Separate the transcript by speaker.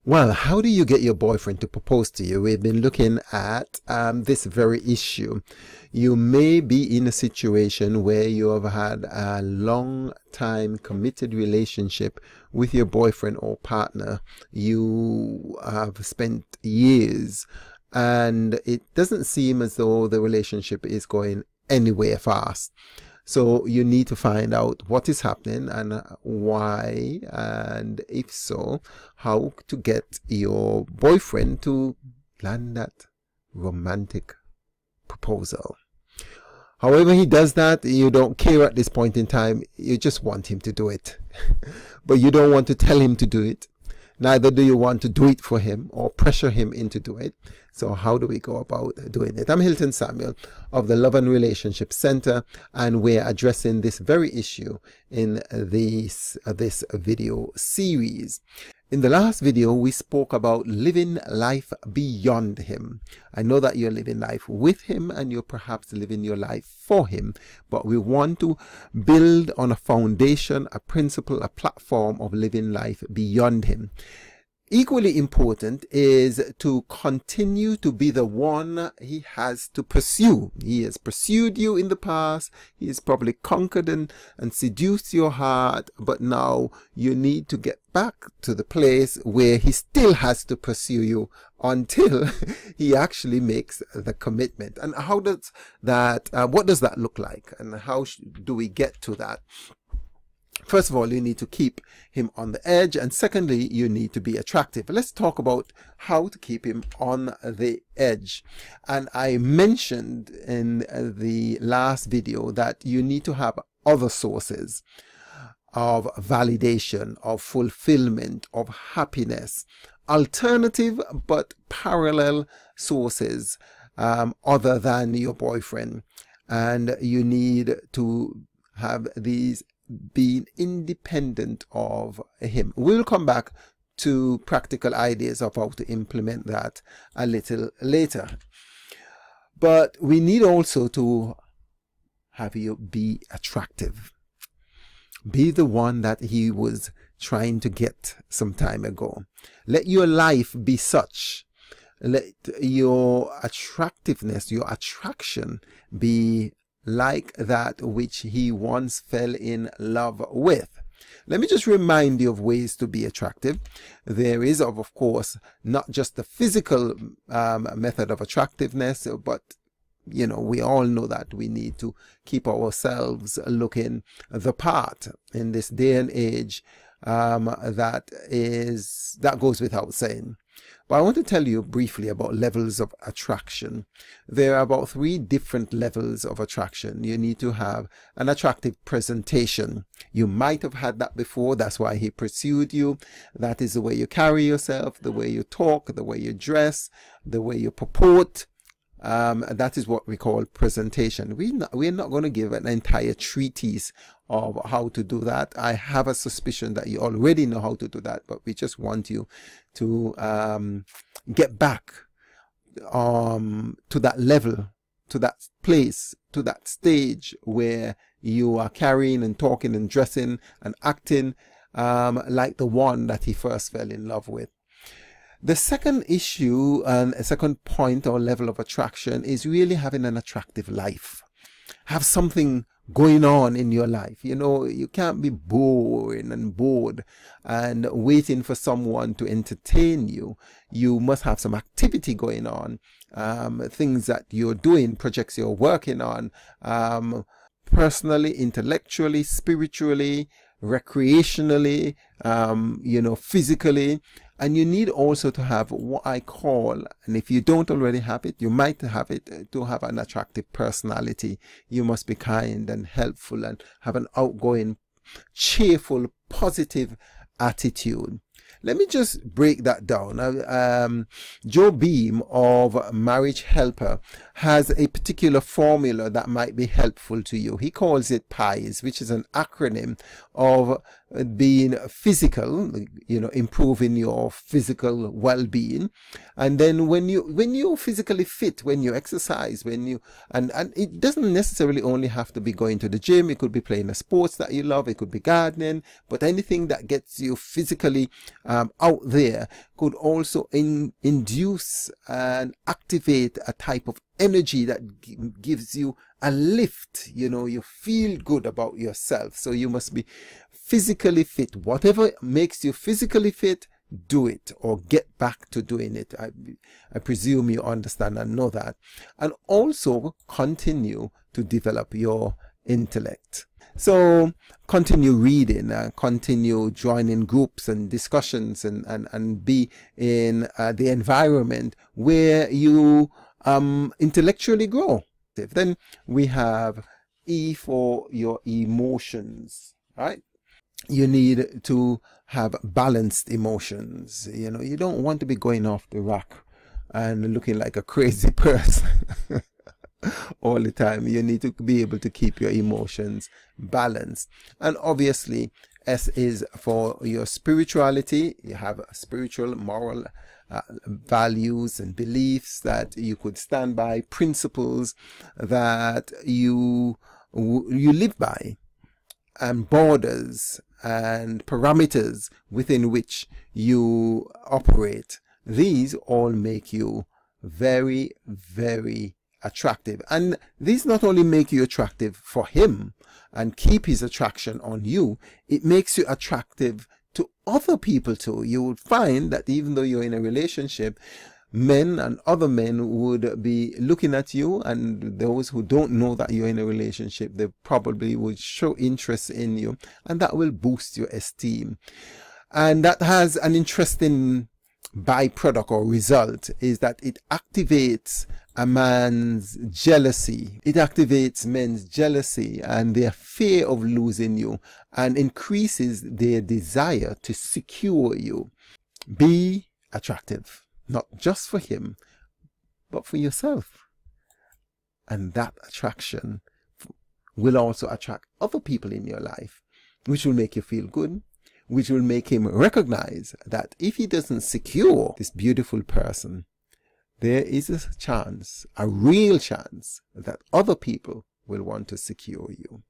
Speaker 1: Well, how do you get your boyfriend to propose to you? We've been looking at this very issue. You may be in a situation where you have had a long time committed relationship with your boyfriend or partner. You have spent years and it doesn't seem as though the relationship is going anywhere fast. So you need to find out what is happening and why, and if so, how to get your boyfriend to land that romantic proposal. However he does that, you don't care at this point in time. You just want him to do it. But you don't want to tell him to do it. Neither do you want to do it for him or pressure him into doing it. So how do we go about doing it? I'm Hilton Samuel of the Love and Relationship Center, and we're addressing this very issue in this video series. In the last video, we spoke about living life beyond him. I know that you're living life with him and you're perhaps living your life for him, but we want to build on a foundation, a principle, a platform of living life beyond him. Equally important is to continue to be the one he has to pursue. He has pursued you in the past. He has probably conquered and seduced your heart. But now you need to get back to the place where he still has to pursue you until he actually makes the commitment. And how does that, what does that look like? And how do we get to that? First of all, you need to keep him on the edge, and secondly, you need to be attractive. Let's talk about how to keep him on the edge. And I mentioned in the last video that you need to have other sources of validation, of fulfillment, of happiness, alternative but parallel sources other than your boyfriend. And you need to have these being independent of him. We'll come back to practical ideas of how to implement that a little later. But we need also to have you be attractive. Be the one that he was trying to get some time ago. Let your life be such. Let your attractiveness, your attraction be like that which he once fell in love with. Let me just remind you of ways to be attractive. There is, of course, not just the physical method of attractiveness, but we all know that we need to keep ourselves looking the part in this day and age. That goes without saying. But I want to tell you briefly about levels of attraction. There are about 3 different levels of attraction. You need to have an attractive presentation. You might have had that before. That's why he pursued you. That is the way you carry yourself, the way you talk, the way you dress, the way you purport. That is what we call presentation. We're not going to give an entire treatise of how to do that. I have a suspicion that you already know how to do that, but we just want you to get back to that level, to that place, to that stage where you are carrying and talking and dressing and acting like the one that he first fell in love with. The second issue and a second point or level of attraction is really having an attractive life. Have something going on in your life. You can't be boring and bored and waiting for someone to entertain you. You must have some activity going on, things that you're doing, projects you're working on, personally, intellectually, spiritually, recreationally, physically. And you need also to have what I call, and if you don't already have it, you might have it, to have an attractive personality. You must be kind and helpful and have an outgoing, cheerful, positive attitude. Let me just break that down. Joe Beam of Marriage Helper has a particular formula that might be helpful to you. He calls it PIES, which is an acronym of being physical, improving your physical well-being. And then when you're physically fit, when you exercise, and it doesn't necessarily only have to be going to the gym. It could be playing a sports that you love. It could be gardening, but anything that gets you physically out there could also induce and activate a type of energy that gives you a lift. You feel good about yourself. So you must be physically fit. Whatever makes you physically fit, do it, or get back to doing it. I presume you understand and know that. And also continue to develop your intellect. So continue reading, continue joining groups and discussions, and be in the environment where you intellectually grow. Then we have E for your emotions, right? You need to have balanced emotions. You don't want to be going off the rack and looking like a crazy person all the time. You need to be able to keep your emotions balanced. And obviously, S is for your spirituality. You have spiritual, moral values and beliefs that you could stand by, principles that you live by, and borders and parameters within which you operate. These all make you very, very attractive. And these not only make you attractive for him and keep his attraction on you, it makes you attractive to other people too. You would find that even though you're in a relationship, men and other men would be looking at you, and those who don't know that you're in a relationship, they probably would show interest in you, and that will boost your esteem. And that has an interesting byproduct or result, is that it activates a man's jealousy. It activates men's jealousy and their fear of losing you, and increases their desire to secure you. Be attractive, not just for him, but for yourself. And that attraction will also attract other people in your life, which will make you feel good, which will make him recognize that if he doesn't secure this beautiful person, there is a chance, a real chance, that other people will want to secure you.